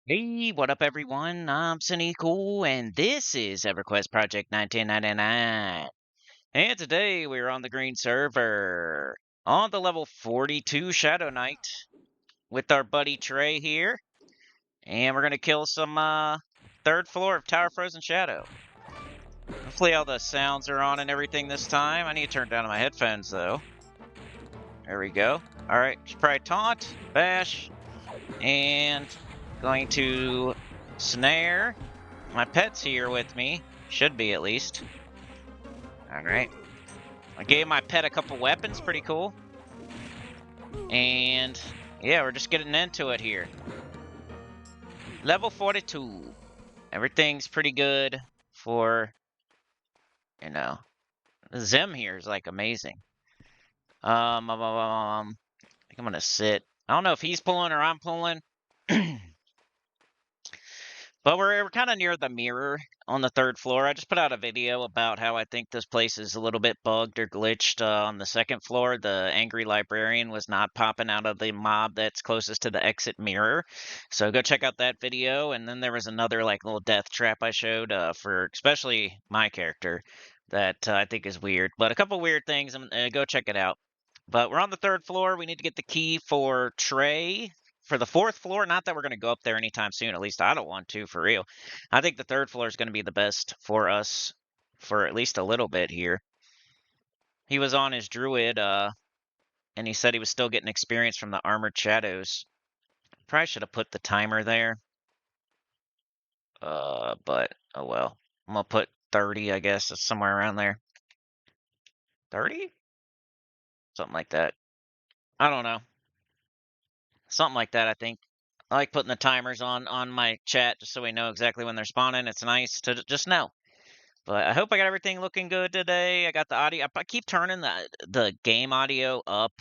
Hey, what up, everyone? I'm Sinnycool, and this is EverQuest Project 1999. And today we're on the green server on the level 42 Shadow Knight with our buddy Trey here, and we're gonna kill some third floor of Tower Frozen Shadow. Hopefully all the sounds are on and everything this time. I need to turn down my headphones though. There we go. All right, should probably taunt, bash, and going to snare. My pet's here with me. Should be, at least. Alright. I gave my pet a couple weapons. Pretty cool. And, yeah, we're just getting into it here. Level 42. Everything's pretty good for, the Zim here is, like, amazing. I think I'm gonna sit. I don't know if he's pulling or I'm pulling. But we're kind of near the mirror on the third floor. I just put out a video about how I think this place is a little bit bugged or glitched. On the second floor, the angry librarian was not popping out of the mob that's closest to the exit mirror. So go check out that video. And then there was another like little death trap I showed for especially my character that I think is weird. But a couple weird things. Go check it out. But we're on the third floor. We need to get the key for Trey for the fourth floor. Not that we're going to go up there anytime soon. At least I don't want to, for real. I think the third floor is going to be the best for us for at least a little bit here. He was on his druid, and he said he was still getting experience from the armored shadows. Probably should have put the timer there. But oh well. I'm gonna put 30, I guess. It's somewhere around there. 30? Something like that. I don't know. Something like that, I think. I like putting the timers on my chat just so we know exactly when they're spawning. It's nice to just know. But I hope I got everything looking good today. I got the audio. I keep turning the game audio up,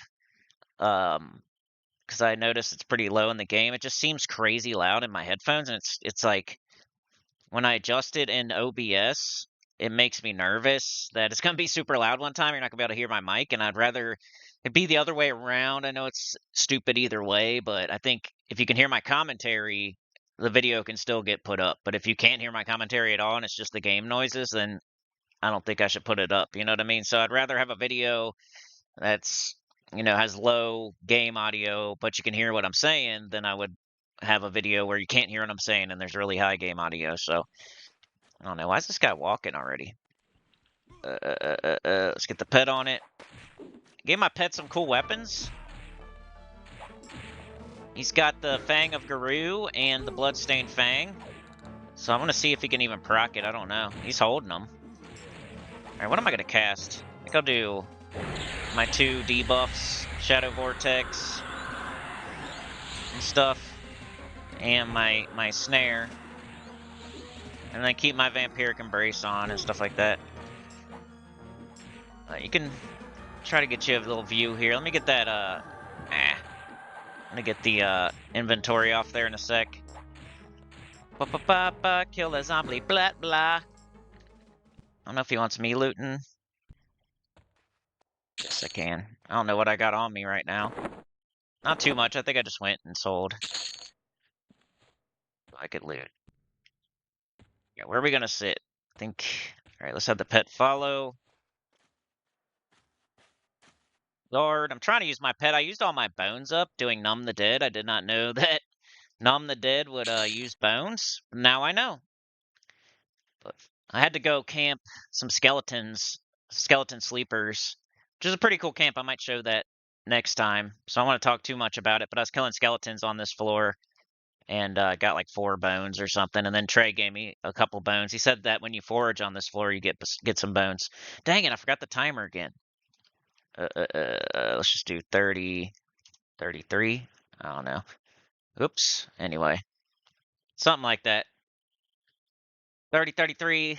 because I notice it's pretty low in the game. It just seems crazy loud in my headphones, and it's like when I adjust it in OBS, it makes me nervous that it's gonna be super loud one time. You're not gonna be able to hear my mic, and I'd rather it be the other way around. I know it's stupid either way, but I think if you can hear my commentary, the video can still get put up. But if you can't hear my commentary at all and it's just the game noises, then I don't think I should put it up. You know what I mean? So I'd rather have a video that's, has low game audio, but you can hear what I'm saying, than I would have a video where you can't hear what I'm saying and there's really high game audio. So I don't know. Why is this guy walking already? Let's get the pet on it. Gave my pet some cool weapons. He's got the Fang of Garou and the Bloodstained Fang. So I'm going to see if he can even proc it. I don't know. He's holding them. Alright, what am I going to cast? I think I'll do my 2 debuffs, Shadow Vortex and stuff, and my snare. And then keep my Vampiric Embrace on and stuff like that. You can try to get you a little view here. Let me get that, let me get the inventory off there in a sec. Kill the zombie, blah, blah. I don't know if he wants me looting. Yes, I can. I don't know what I got on me right now. Not too much. I think I just went and sold. I could loot. Yeah, where are we gonna sit? I think. All right, let's have the pet follow. Guard. I'm trying to use my pet. I used all my bones up doing Numb the Dead. I did not know that Numb the Dead would use bones. Now I know. But I had to go camp some skeletons, skeleton sleepers, which is a pretty cool camp. I might show that next time. So I don't want to talk too much about it, but I was killing skeletons on this floor and got like 4 bones or something. And then Trey gave me a couple bones. He said that when you forage on this floor, you get some bones. Dang it, I forgot the timer again. Let's just do 30, 33. I don't know. Oops. Anyway, something like that. 30, 33.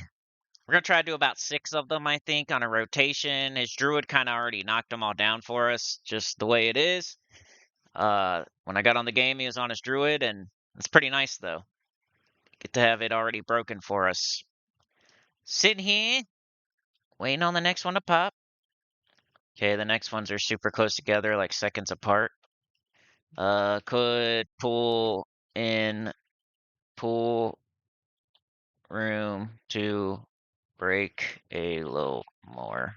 We're going to try to do about 6 of them, I think, on a rotation. His druid kind of already knocked them all down for us, just the way it is. When I got on the game, he was on his druid, and it's pretty nice, though. Get to have it already broken for us. Sitting here, waiting on the next one to pop. Okay, the next ones are super close together, like seconds apart. Could pull in pool room to break a little more.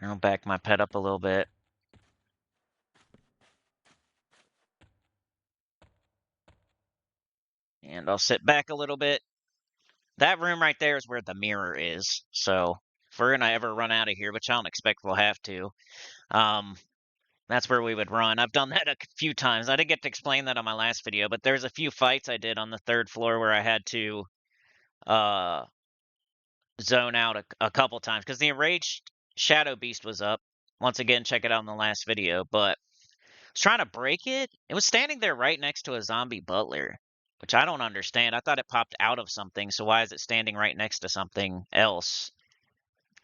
I'll back my pet up a little bit. And I'll sit back a little bit. That room right there is where the mirror is. So if we're gonna ever run out of here, which I don't expect we'll have to, that's where we would run. I've done that a few times. I didn't get to explain that on my last video, but there's a few fights I did on the 3rd floor where I had to zone out a couple times because the enraged shadow beast was up. Once again, check it out in the last video. But I was trying to break it. It was standing there right next to a zombie butler, which I don't understand. I thought it popped out of something, so why is it standing right next to something else?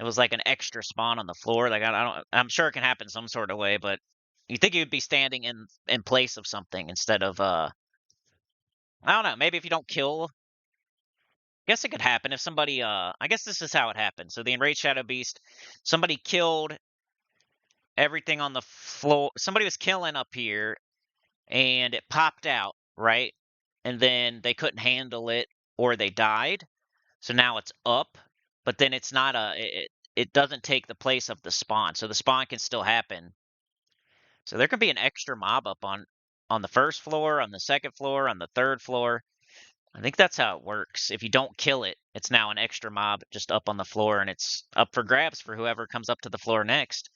It was like an extra spawn on the floor. Like I don't. I'm sure it can happen some sort of way, but you think it would be standing in place of something instead of I don't know. Maybe if you don't kill. I guess it could happen if somebody I guess this is how it happened. So the enraged shadow beast, somebody killed everything on the floor. Somebody was killing up here and it popped out, right? And then they couldn't handle it or they died. So now it's up, but then it's not it doesn't take the place of the spawn. So the spawn can still happen. So there could be an extra mob up on the 1st floor, on the 2nd floor, on the 3rd floor. I think that's how it works. If you don't kill it, it's now an extra mob just up on the floor, and it's up for grabs for whoever comes up to the floor next.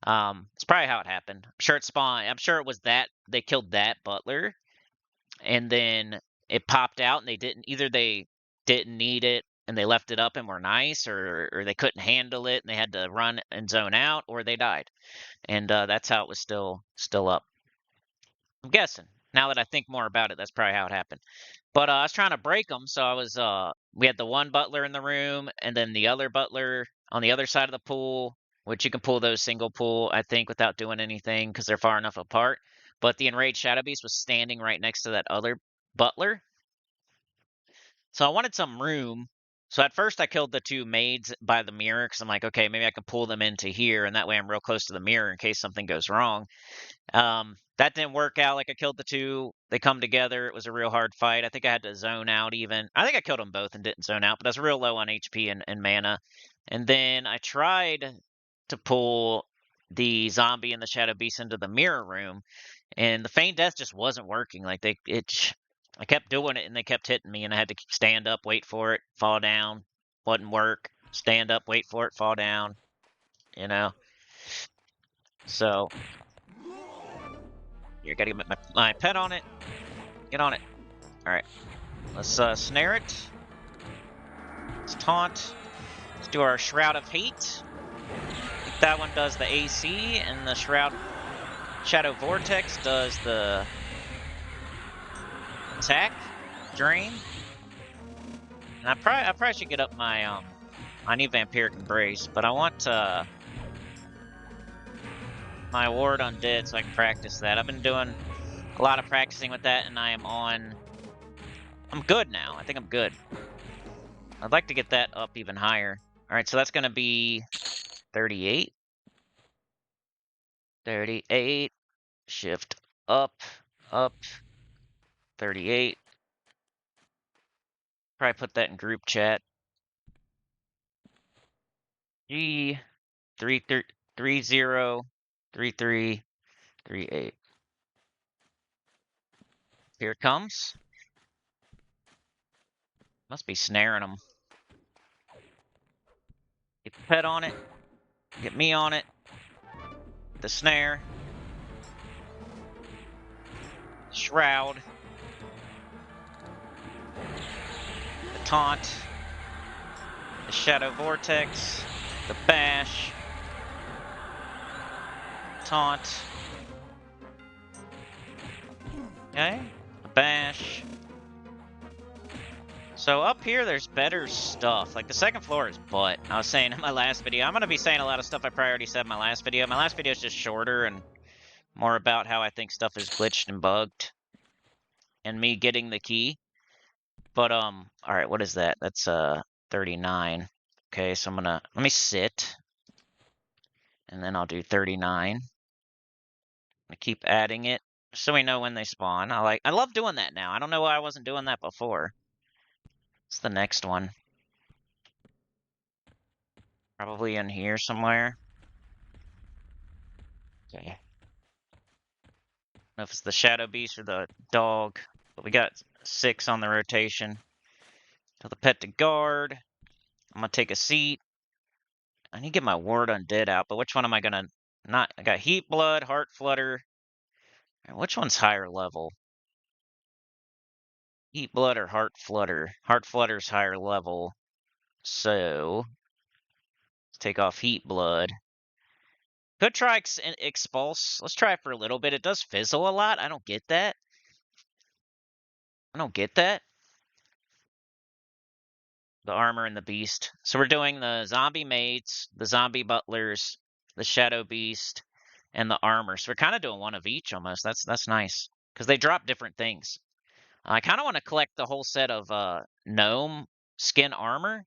It's probably how it happened. I'm sure it spawned. I'm sure it was that they killed that butler, and then it popped out, and they didn't need it and they left it up and were nice, or they couldn't handle it and they had to run and zone out, or they died, and that's how it was still up. I'm guessing. Now that I think more about it, that's probably how it happened. But I was trying to break them, so I was we had the one butler in the room, and then the other butler on the other side of the pool, which you can pull those single pool, I think, without doing anything because they're far enough apart. But the enraged shadow beast was standing right next to that other butler, so I wanted some room. So at first I killed the 2 maids by the mirror because I'm like, okay, maybe I can pull them into here, and that way I'm real close to the mirror in case something goes wrong. That didn't work out. Like I killed the 2. They come together. It was a real hard fight. I think I had to zone out even. I think I killed them both and didn't zone out, but I was real low on HP and mana. And then I tried to pull the zombie and the shadow beast into the mirror room, and the feign death just wasn't working. Like I kept doing it and they kept hitting me, and I had to stand up, wait for it, fall down. Wouldn't work. Stand up, wait for it, fall down. You know. So you gotta get my pet on it. Get on it. Alright. Let's snare it. Let's taunt. Let's do our Shroud of Hate. I think that one does the AC, and the Shadow Vortex does the attack, drain. And I probably should get up my I need Vampiric Embrace, but I want my Ward Undead so I can practice that. I've been doing a lot of practicing with that, and I'm good now. I think I'm good. I'd like to get that up even higher. Alright, so that's gonna be 38. 38. Shift up, up. 38. Probably put that in group chat. G 303338. Here it comes. Must be snaring them. Get the pet on it. Get me on it. The snare. Shroud. The taunt. The Shadow Vortex. The bash. Taunt. Okay. The bash. So up here, there's better stuff. Like, the 2nd floor is butt. I was saying in my last video. I'm going to be saying a lot of stuff I probably already said in my last video. My last video is just shorter and more about how I think stuff is glitched and bugged. And me getting the key. But, alright, what is that? That's, 39. Okay, so let me sit. And then I'll do 39. I keep adding it. so we know when they spawn. I love doing that now. I don't know why I wasn't doing that before. What's the next one? Probably in here somewhere. Okay. I don't know if it's the Shadow Beast or the dog, but we got 6 on the rotation. Tell the pet to guard. I'm gonna take a seat. I need to get my ward undead out, but which one am I gonna not? I got Heat Blood, Heart Flutter. Which one's higher level? Heat Blood or Heart Flutter? Heart Flutter's higher level. So let's take off Heat Blood. Could try Expulse. Let's try it for a little bit. It does fizzle a lot. I don't get that. I don't get that. The armor and the beast. So we're doing the zombie maids, the zombie butlers, the shadow beast, and the armor. So we're kind of doing one of each almost. That's nice because they drop different things. I kind of want to collect the whole set of gnome skin armor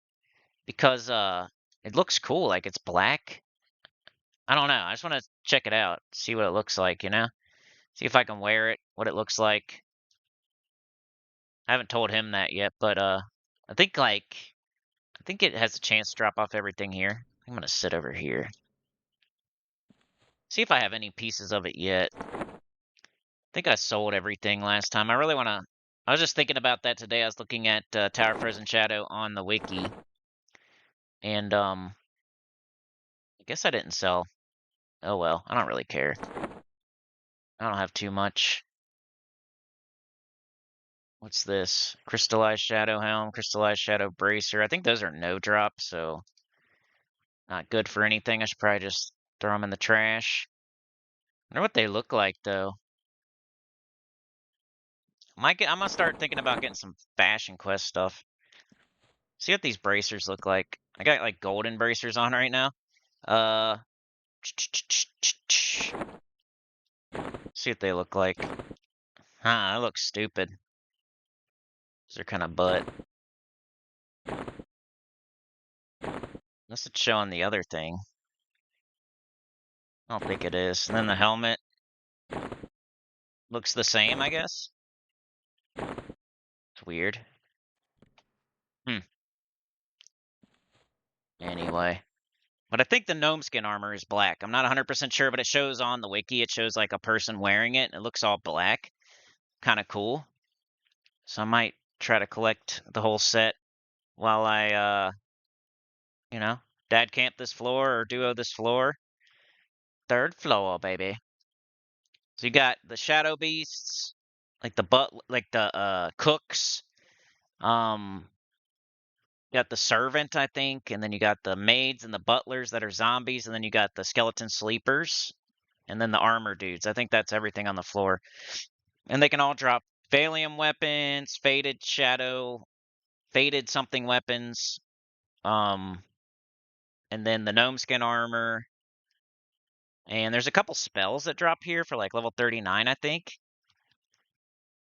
because it looks cool. Like it's black. I don't know. I just want to check it out, see what it looks like. See if I can wear it, what it looks like. I haven't told him that yet, but I think it has a chance to drop off everything here. I'm gonna sit over here. See if I have any pieces of it yet. I think I sold everything last time. I was just thinking about that today. I was looking at Tower Frozen Shadow on the wiki. And I guess I didn't sell. Oh well, I don't really care. I don't have too much. What's this? Crystallized Shadow Helm, Crystallized Shadow Bracer. I think those are no drop, so not good for anything. I should probably just throw them in the trash. I wonder what they look like, though. I'm gonna start thinking about getting some Fashion Quest stuff. See what these bracers look like. I got like golden bracers on right now. See what they look like. Huh, that looks stupid. They're kind of butt. Unless it's showing the other thing. I don't think it is. And then the helmet looks the same, I guess. It's weird. Anyway. But I think the gnome skin armor is black. I'm not 100% sure, but it shows on the wiki. It shows like a person wearing it. And it looks all black. Kind of cool. So I might try to collect the whole set while I, dad camp this floor or duo this floor. 3rd floor, baby. So you got the shadow beasts, like the cooks. You got the servant, I think, and then you got the maids and the butlers that are zombies, and then you got the skeleton sleepers, and then the armor dudes. I think that's everything on the floor. And they can all drop Valium weapons, faded something weapons, and then the gnome skin armor. And there's a couple spells that drop here for like level 39, I think.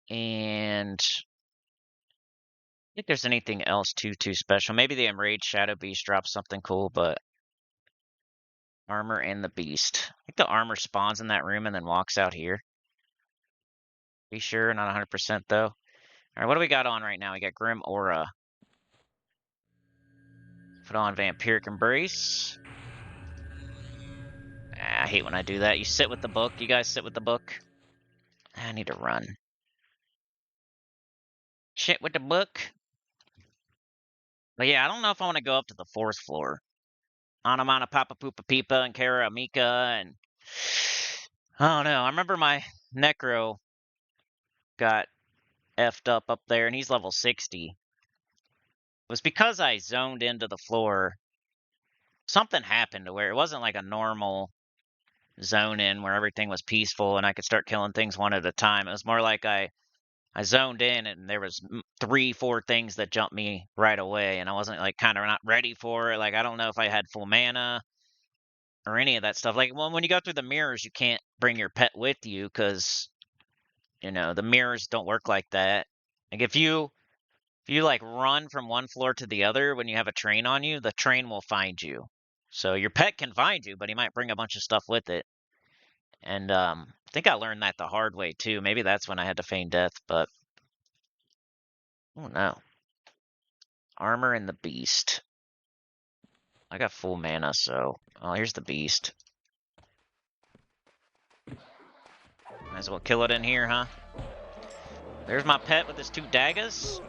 And I think there's anything else too special. Maybe the Enraged Shadow Beast drops something cool, but armor and the beast. I think the armor spawns in that room and then walks out here. Be sure, not 100% though. All right, what do we got on right now? We got Grim Aura. Put on Vampiric Embrace. I hate when I do that. You sit with the book. You guys sit with the book. I need to run. Shit with the book. But yeah, I don't know if I want to go up to the 4th floor. Anamana Papa Poopa Peepa and Kara Amika and I don't know. I remember my Necro got effed up there and he's level 60. It was because I zoned into the floor. Something happened to where it wasn't like a normal zone in where everything was peaceful and I could start killing things one at a time. It was more like I zoned in and there was 3-4 things that jumped me right away and I wasn't like kind of not ready for it. Like I don't know if I had full mana or any of that stuff. Like when you go through the mirrors, you can't bring your pet with you because the mirrors don't work like that. Like if you like run from one floor to the other when you have a train on you, the train will find you. So your pet can find you, but he might bring a bunch of stuff with it. And I think I learned that the hard way, too. Maybe that's when I had to feign death, but... Oh, no. Armor and the beast. I got full mana, so... Oh, here's the beast. Might as well kill it in here, huh? There's my pet with his 2 daggers.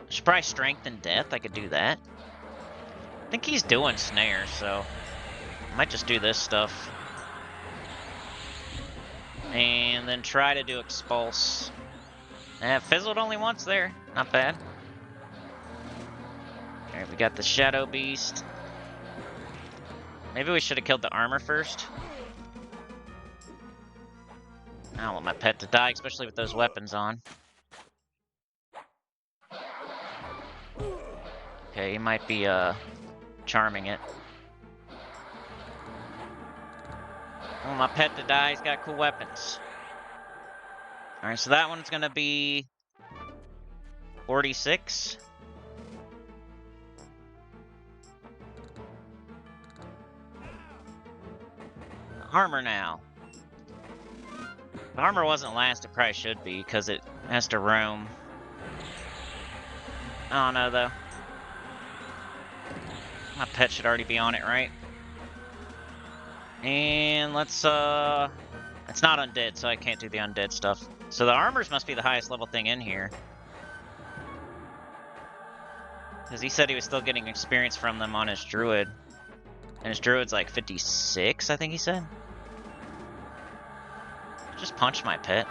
Should probably strengthen death. I could do that. I think he's doing snare, so... I might just do this stuff. And then try to do expulse. Fizzled only once there. Not bad. Alright, we got the Shadow Beast. Maybe we should have killed the armor first. I don't want my pet to die, especially with those weapons on. Okay, he might be, charming it. I want my pet to die, he's got cool weapons. Alright, so that one's gonna be... 46. Armor now. The armor wasn't last, it probably should be, because it has to roam. I don't know, though. My pet should already be on it, right? And let's, it's not undead, so I can't do the undead stuff. So the armors must be the highest level thing in here. Because he said he was still getting experience from them on his druid. And his druid's like 56, I think he said. Just punch my pet.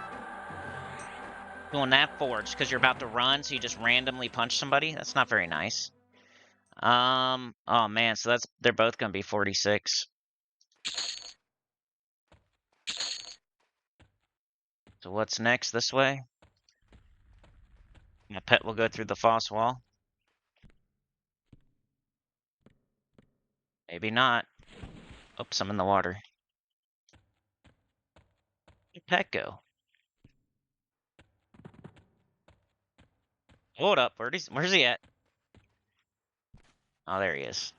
Doing that forge because you're about to run, so you just randomly punch somebody? That's not very nice. Oh man, so they're both gonna be 46. So what's next this way? My pet will go through the foss wall. Maybe not. Oops, I'm in the water. Where'd pet go? Hold up, where's he at? Oh, there he is.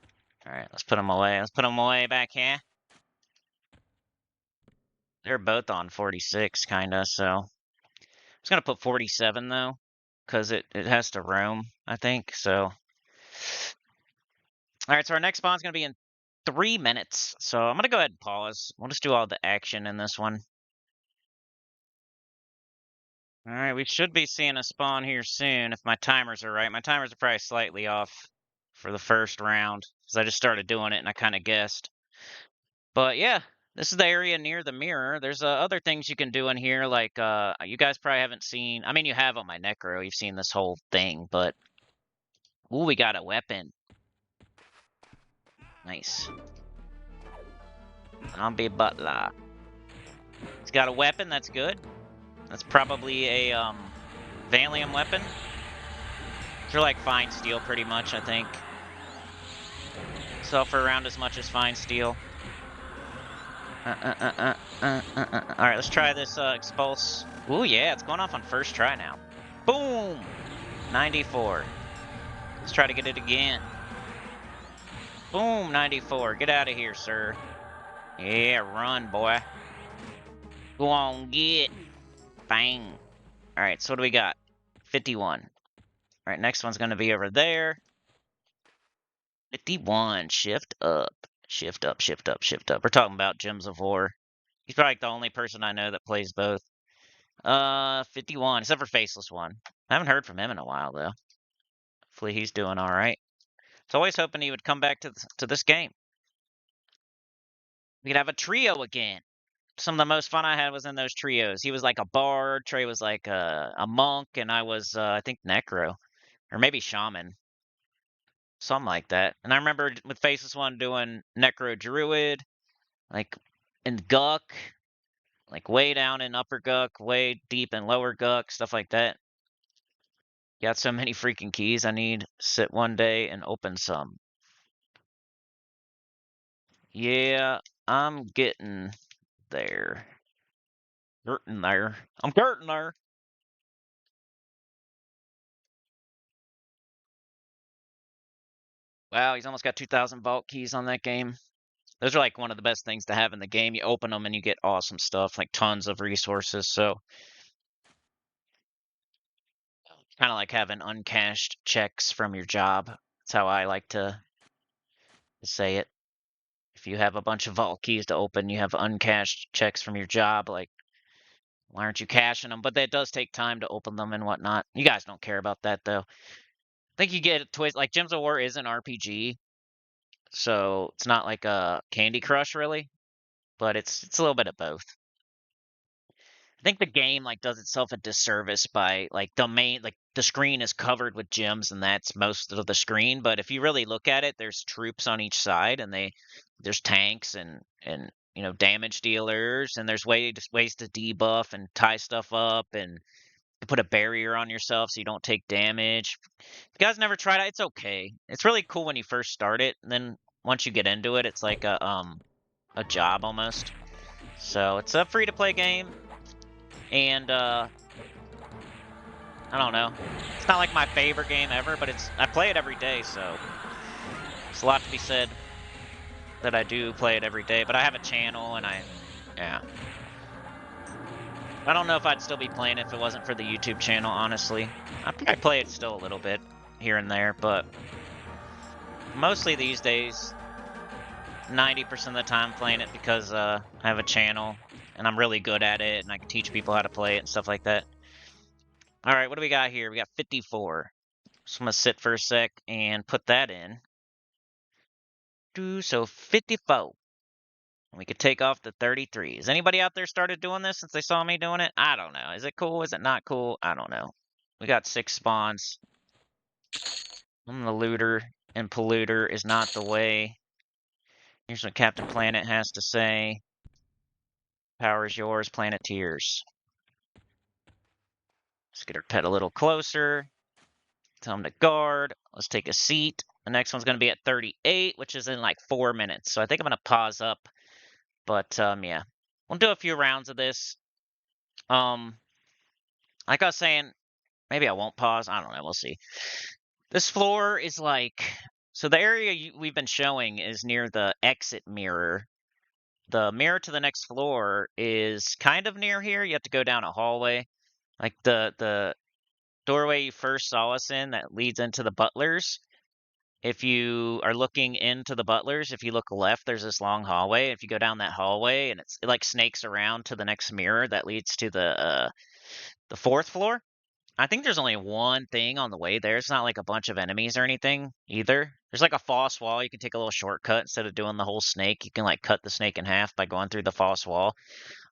Alright, let's put him away. Let's put him away back here. They're both on 46, kinda, so... I was gonna put 47, though. Because it has to roam, I think, so... Alright, so our next spawn's gonna be in 3 minutes. So I'm gonna go ahead and pause. We'll just do all the action in this one. Alright, we should be seeing a spawn here soon, if my timers are right. My timers are probably slightly off for the first round, because I just started doing it and I kind of guessed. But yeah, this is the area near the mirror. There's other things you can do in here, like, you guys probably haven't seen... I mean, you have on my Necro. You've seen this whole thing, but... Ooh, we got a weapon. Nice. Zombie butler. He's got a weapon, that's good. That's probably a, Valium weapon. They're like fine steel, pretty much, I think. Suffer around as much as fine steel. Alright, let's try this, expulse. Ooh, yeah, it's going off on first try now. Boom! 94. Let's try to get it again. Boom, 94. Get out of here, sir. Yeah, run, boy. Go on, get. Bang. Alright, so what do we got? 51. Alright, next one's going to be over there. 51. Shift up. Shift up, shift up, shift up. We're talking about Gems of War. He's probably like the only person I know that plays both. 51, except for Faceless One. I haven't heard from him in a while, though. Hopefully he's doing alright. I was always hoping he would come back to this game. We could have a trio again. Some of the most fun I had was in those trios. He was like a bard, Trey was like a monk, and I was, I think, Necro. Or maybe Shaman. Something like that. And I remember with Faceless One doing Necro Druid, like in Guck, like way down in Upper Guck, way deep in Lower Guck, stuff like that. Got so many freaking keys. I need to sit one day and open some. Yeah, I'm getting there. Getting there. I'm getting there. Wow, he's almost got 2,000 vault keys on that game. Those are like one of the best things to have in the game. You open them and you get awesome stuff, like tons of resources. So kind of like having uncashed checks from your job. That's how I like to say it. If you have a bunch of vault keys to open, you have uncashed checks from your job. Like, why aren't you cashing them? But that does take time to open them and whatnot. You guys don't care about that though. I think you get a twist. Like Gems of War is an RPG, so it's not like a Candy Crush really, but it's a little bit of both. I think the game like does itself a disservice by like the screen is covered with gems and that's most of the screen. But if you really look at it, there's troops on each side and there's tanks and damage dealers and there's ways to debuff and tie stuff up and put a barrier on yourself so you don't take damage. If you guys never tried it, it's okay. It's really cool when you first start it, and then once you get into it, it's like a job almost. So it's a free to play game. And I don't know. It's not like my favorite game ever, but I play it every day, so it's a lot to be said that I do play it every day. But I have a channel, and yeah. I don't know if I'd still be playing it if it wasn't for the YouTube channel, honestly. I play it still a little bit here and there, but mostly these days, 90% of the time playing it because I have a channel, and I'm really good at it, and I can teach people how to play it and stuff like that. All right, what do we got here? We got 54. So I'm going to sit for a sec and put that in. So 54. We could take off the 33. Has anybody out there started doing this since they saw me doing it? I don't know. Is it cool? Is it not cool? I don't know. We got 6 spawns. I'm the looter, and polluter is not the way. Here's what Captain Planet has to say. Power is yours, Planeteers. Let's get our pet a little closer. Tell him to guard. Let's take a seat. The next one's going to be at 38, which is in like 4 minutes. So I think I'm going to pause up. But yeah, we'll do a few rounds of this. Like I was saying, maybe I won't pause. I don't know. We'll see. This floor is like, so the area we've been showing is near the exit mirror. The mirror to the next floor is kind of near here. You have to go down a hallway. Like the doorway you first saw us in that leads into the butlers. If you are looking into the butlers, if you look left, there's this long hallway. If you go down that hallway, and it like snakes around to the next mirror that leads to the 4th floor. I think there's only one thing on the way there. It's not like a bunch of enemies or anything either. There's like a false wall. You can take a little shortcut instead of doing the whole snake. You can like cut the snake in half by going through the false wall.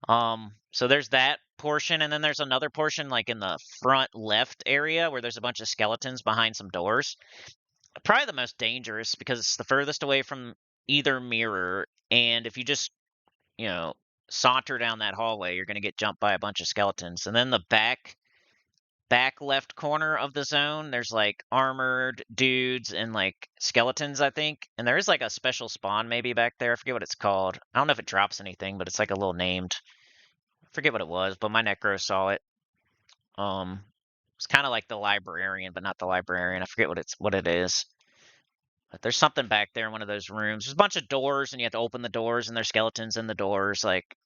So there's that portion, and then there's another portion like in the front left area where there's a bunch of skeletons behind some doors. Probably the most dangerous because it's the furthest away from either mirror, and if you just, saunter down that hallway, you're going to get jumped by a bunch of skeletons. And then the back left corner of the zone, there's like armored dudes and like skeletons, I think. And there is like a special spawn maybe back there. I forget what it's called. I don't know if it drops anything, but it's like a little named. I forget what it was, but my necro saw it. It's kind of like the librarian, but not the librarian. I forget what it is. But there's something back there in one of those rooms. There's a bunch of doors, and you have to open the doors, and there's skeletons in the doors. Like,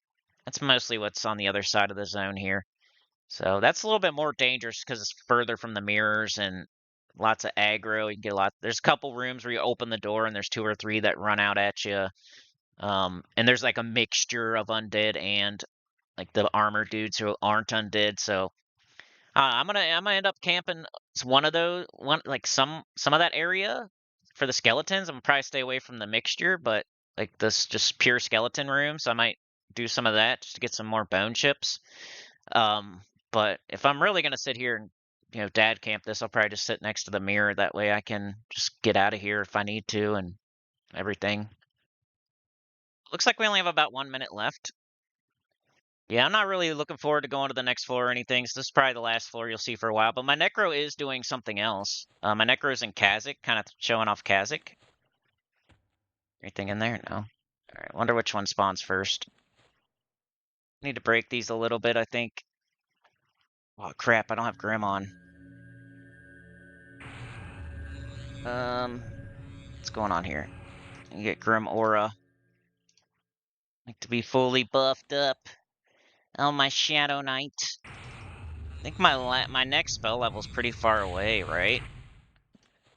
that's mostly what's on the other side of the zone here. So that's a little bit more dangerous because it's further from the mirrors and lots of aggro. You can get a lot. There's a couple rooms where you open the door, and there's 2 or 3 that run out at you. And there's like a mixture of undead and like the armor dudes who aren't undead. So I'm gonna end up camping one of those, like some of that area for the skeletons. I'm gonna probably stay away from the mixture, but like this just pure skeleton room. So I might do some of that just to get some more bone chips. But if I'm really gonna sit here and dad camp this, I'll probably just sit next to the mirror. That way I can just get out of here if I need to and everything. Looks like we only have about 1 minute left. Yeah, I'm not really looking forward to going to the next floor or anything, so this is probably the last floor you'll see for a while. But my Necro is doing something else. My Necro is in Kazakh, kind of showing off Kazakh. Anything in there? No. Alright, wonder which one spawns first. Need to break these a little bit, I think. Oh, crap, I don't have Grim on. What's going on here? You get Grim Aura. Like to be fully buffed up. Oh, my Shadow Knight. I think my next spell level's pretty far away, right?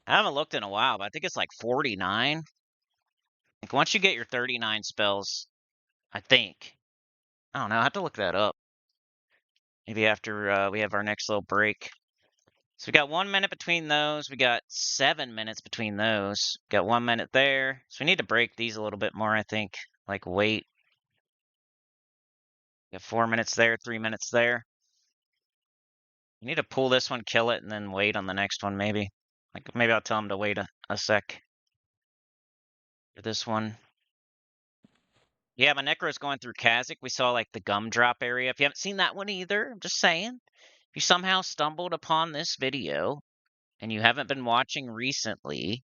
I haven't looked in a while, but I think it's like 49. Like once you get your 39 spells, I think. I don't know, I have to look that up. Maybe after we have our next little break. So we got 1 minute between those. We got 7 minutes between those. Got 1 minute there. So we need to break these a little bit more, I think. Like wait. Got 4 minutes there, 3 minutes there. You need to pull this one, kill it, and then wait on the next one, maybe. Like maybe I'll tell him to wait a sec for this one. Yeah, my Necro's going through Kazakh. We saw like the gumdrop area. If you haven't seen that one either, I'm just saying. If you somehow stumbled upon this video and you haven't been watching recently,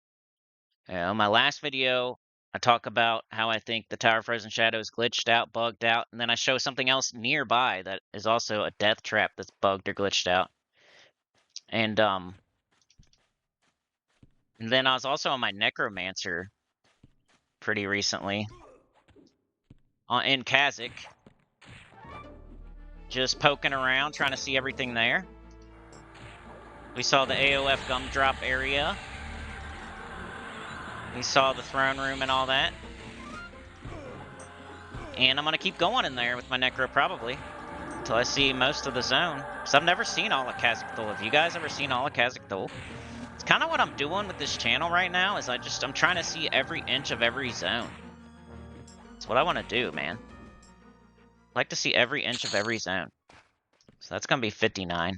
my last video, I talk about how I think the Tower of Frozen Shadows glitched out, bugged out, and then I show something else nearby that is also a death trap that's bugged or glitched out. And then I was also on my Necromancer pretty recently in Kazakh, just poking around, trying to see everything there. We saw the AOF gumdrop area. We saw the throne room and all that. And I'm going to keep going in there with my Necro probably until I see most of the zone. Because I've never seen all of Kazakh. Have you guys ever seen all of Kazakh? It's kind of what I'm doing with this channel right now is I'm trying to see every inch of every zone. That's what I want to do, man. I'd like to see every inch of every zone. So that's going to be 59.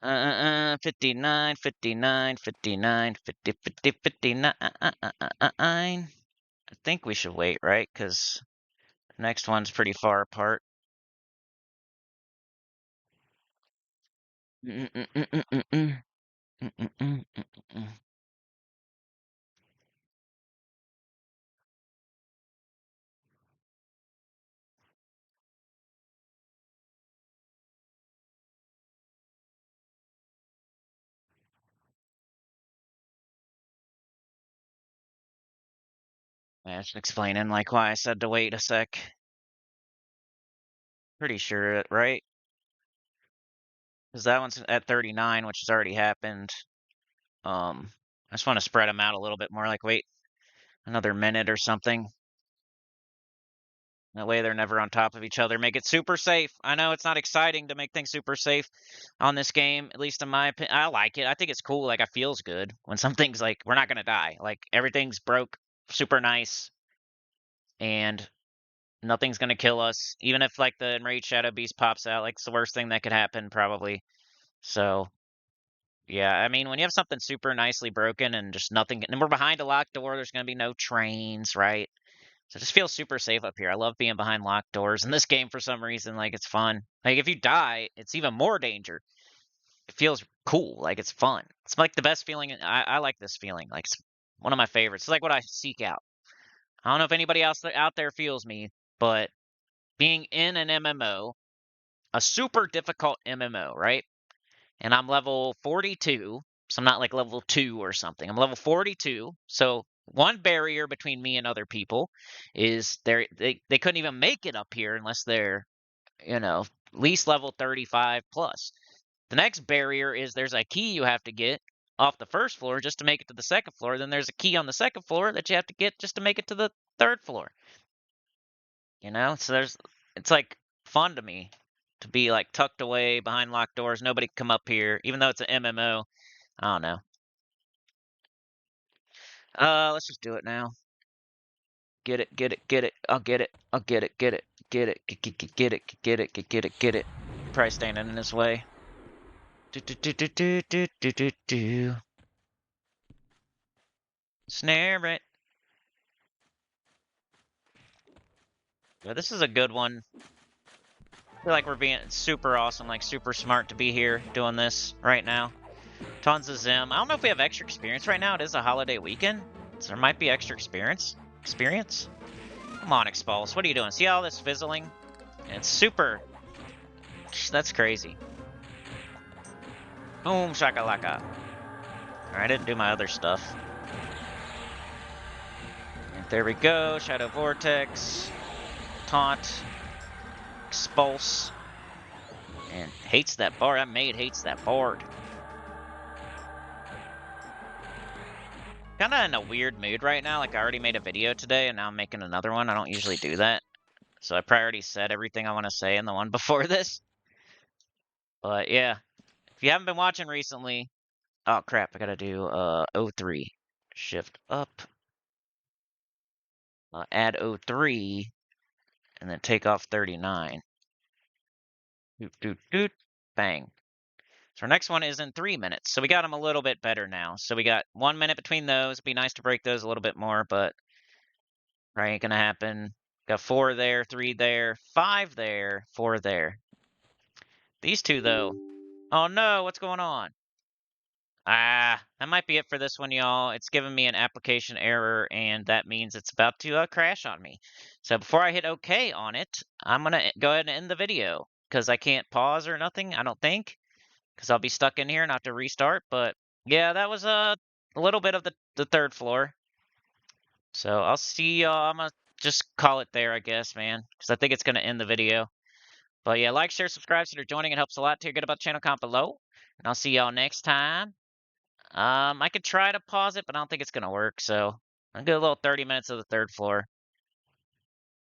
Uh, 59, 59, 59, 50, 50, 59. I think we should wait, right? Because the next one's pretty far apart. Yeah, just explaining like why I said to wait a sec. Pretty sure, right? Because that one's at 39, which has already happened. I just want to spread them out a little bit more. Like wait another minute or something. That way they're never on top of each other. Make it super safe. I know it's not exciting to make things super safe on this game, at least in my opinion. I like it. I think it's cool. Like, it feels good when something's like, we're not going to die. Like, everything's broke, super nice, and nothing's going to kill us. Even if, like, the Enraged Shadow Beast pops out, like, it's the worst thing that could happen, probably. So, yeah, I mean, when you have something super nicely broken and just nothing, and we're behind a locked door, there's going to be no trains, right? So it just feels super safe up here. I love being behind locked doors in this game for some reason. Like, it's fun. Like, if you die, it's even more danger. It feels cool. Like, it's fun. It's like the best feeling. I like this feeling. Like, it's one of my favorites. It's like what I seek out. I don't know if anybody else out there feels me, but being in an MMO, a super difficult MMO, right? And I'm level 42, so I'm not like level 2 or something. I'm level 42, so one barrier between me and other people is they couldn't even make it up here unless they're, at least level 35 plus. The next barrier is there's a key you have to get off the first floor just to make it to the second floor. Then there's a key on the second floor that you have to get just to make it to the third floor. So it's like fun to me to be like tucked away behind locked doors. Nobody can come up here, even though it's an MMO. I don't know. Let's just do it now. Get it, get it, get it. I'll get it. I'll get it, get it, get it, get it, get it, get it, get it, get it. Probably standing in his way. Do do do do do do do do do. Snare it. Yeah, this is a good one. I feel like we're being super awesome, like super smart to be here doing this right now. Tons of Zim. I don't know if we have extra experience right now. It is a holiday weekend, so there might be extra experience. Come on, Expulse. What are you doing? See all this fizzling? It's super. That's crazy. Boom, shakalaka. Alright, I didn't do my other stuff. There we go. Shadow Vortex. Taunt. Expulse. And hates that bard. That maid hates that bard. Kinda in a weird mood right now. Like, I already made a video today, and now I'm making another one. I don't usually do that. So I probably already said everything I want to say in the one before this. But yeah, if you haven't been watching recently... Oh, crap. I gotta do 03. Shift up. Add 03. And then take off 39. Doot, doot, doot. Bang. So our next one is in 3 minutes. So we got them a little bit better now. So we got 1 minute between those. It'd be nice to break those a little bit more, but probably ain't gonna happen. Got 4 there, 3 there, 5 there, 4 there. These two, though. Oh no, what's going on? Ah, that might be it for this one, y'all. It's giving me an application error, and that means it's about to crash on me. So before I hit OK on it, I'm gonna go ahead and end the video, because I can't pause or nothing, I don't think. Because I'll be stuck in here and have to restart. But yeah, that was a little bit of the third floor. So I'll see y'all. I'm going to just call it there, I guess, man. Because I think it's going to end the video. But yeah, like, share, subscribe if you're joining. It helps a lot to hear good about the channel. Comment below. And I'll see y'all next time. I could try to pause it, but I don't think it's going to work. So I'll do a little 30 minutes of the third floor.